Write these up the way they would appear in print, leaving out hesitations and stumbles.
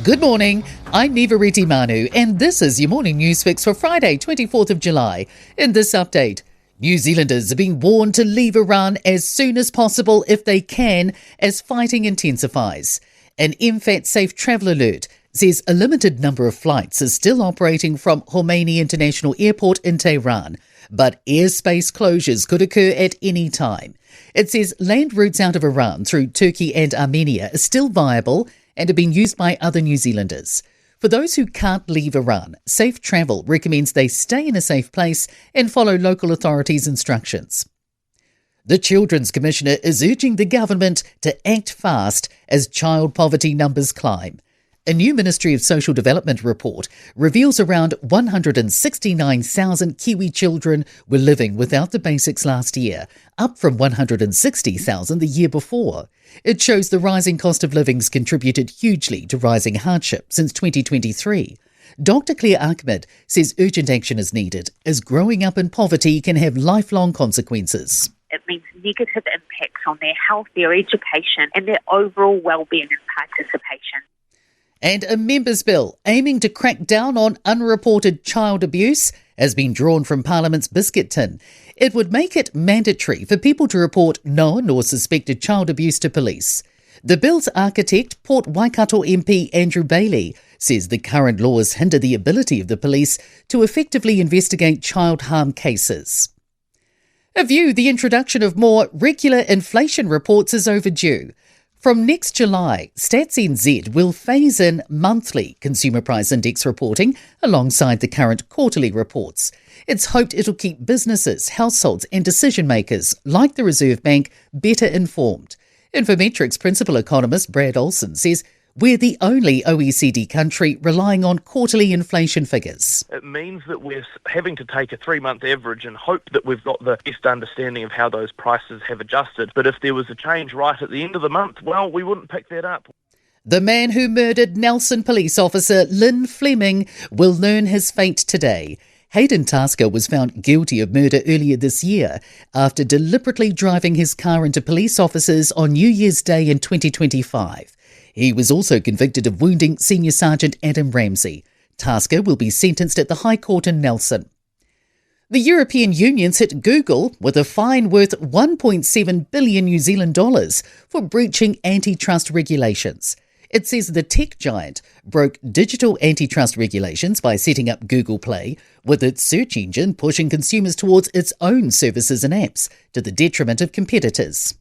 Good morning, I'm Nivariti Manu, and this is your morning news fix for Friday, 24th of July. In this update, New Zealanders are being warned to leave Iran as soon as possible if they can, as fighting intensifies. An MFAT safe travel alert says a limited number of flights are still operating from Khomeini International Airport in Tehran, but airspace closures could occur at any time. It says land routes out of Iran through Turkey and Armenia are still viable and are being used by other New Zealanders. For those who can't leave Iran, Safe Travel recommends they stay in a safe place and follow local authorities' instructions. The Children's Commissioner is urging the government to act fast as child poverty numbers climb. A new Ministry of Social Development report reveals around 169,000 Kiwi children were living without the basics last year, up from 160,000 the year before. It shows the rising cost of living's contributed hugely to rising hardship since 2023. Dr. Claire Ahmed says urgent action is needed, as growing up in poverty can have lifelong consequences. It means negative impacts on their health, their education, and their overall well-being and participation. And a Members' Bill aiming to crack down on unreported child abuse has been drawn from Parliament's biscuit tin. It would make it mandatory for people to report known or suspected child abuse to police. The bill's architect, Port Waikato MP Andrew Bailey, says the current laws hinder the ability of the police to effectively investigate child harm cases. A view the introduction of more regular inflation reports is overdue. From next July, Stats NZ will phase in monthly Consumer Price Index reporting alongside the current quarterly reports. It's hoped it'll keep businesses, households and decision makers, like the Reserve Bank, better informed. Infometrics principal economist Brad Olsen says we're the only OECD country relying on quarterly inflation figures. It means that we're having to take a 3-month average and hope that we've got the best understanding of how those prices have adjusted. But if there was a change right at the end of the month, well, we wouldn't pick that up. The man who murdered Nelson police officer Lynn Fleming will learn his fate today. Hayden Tasker was found guilty of murder earlier this year after deliberately driving his car into police officers on New Year's Day in 2025. He was also convicted of wounding Senior Sergeant Adam Ramsey. Tasker will be sentenced at the High Court in Nelson. The European Union's hit Google with a fine worth 1.7 billion New Zealand dollars for breaching antitrust regulations. It says the tech giant broke digital antitrust regulations by setting up Google Play, with its search engine pushing consumers towards its own services and apps to the detriment of competitors.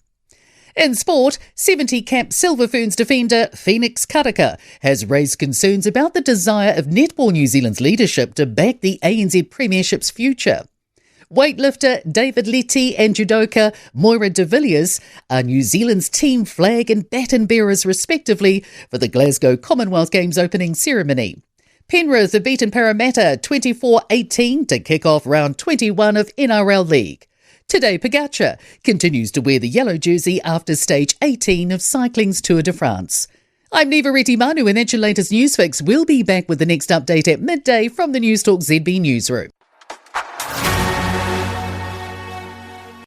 In sport, 70-cap Silver Ferns defender Phoenix Karaka has raised concerns about the desire of Netball New Zealand's leadership to back the ANZ Premiership's future. Weightlifter David Letty and judoka Moira de Villiers are New Zealand's team flag and baton bearers respectively for the Glasgow Commonwealth Games opening ceremony. Penrith have beaten Parramatta 24-18 to kick off round 21 of NRL League. Today, Pogacar continues to wear the yellow jersey after stage 18 of cycling's Tour de France. I'm Nivariti Manu, and that's your latest news fix. We'll be back with the next update at midday from the Newstalk ZB newsroom.